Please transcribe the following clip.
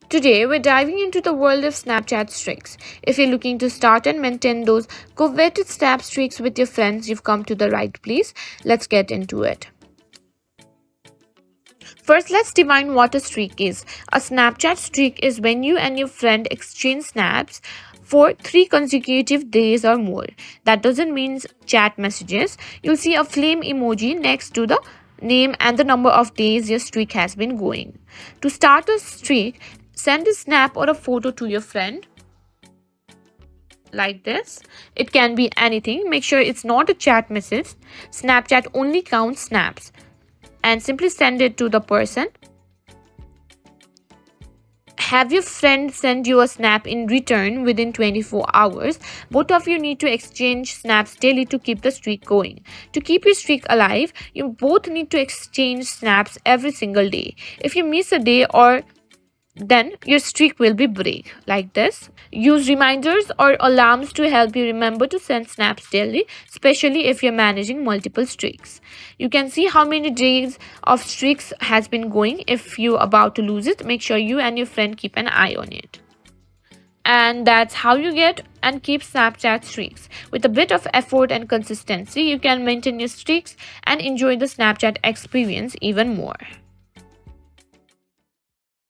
Today, we're diving into the world of Snapchat streaks. If you're looking to start and maintain those coveted snap streaks with your friends, you've come to the right place. Let's get into it. First, let's define what a streak is. A Snapchat streak is when you and your friend exchange snaps for 3 consecutive days or more. That doesn't mean chat messages. You'll see a flame emoji next to the name and the number of days your streak has been going. To start a streak, send a snap or a photo to your friend like this. It can be anything. Make sure it's not a chat message. Snapchat only counts snaps. And simply send it to the person. Have your friend send you a snap in return within 24 hours. Both of you need to exchange snaps daily to keep the streak going. To keep your streak alive, you both need to exchange snaps every single day. If you miss a day then your streak will be break like this. Use reminders or alarms to help you remember to send snaps daily, especially if you're managing multiple streaks. You can see how many days of streaks has been going. If you're about to lose it, make sure you and your friend keep an eye on it. And that's how you get and keep Snapchat streaks. With a bit of effort and consistency, you can maintain your streaks and enjoy the Snapchat experience even more.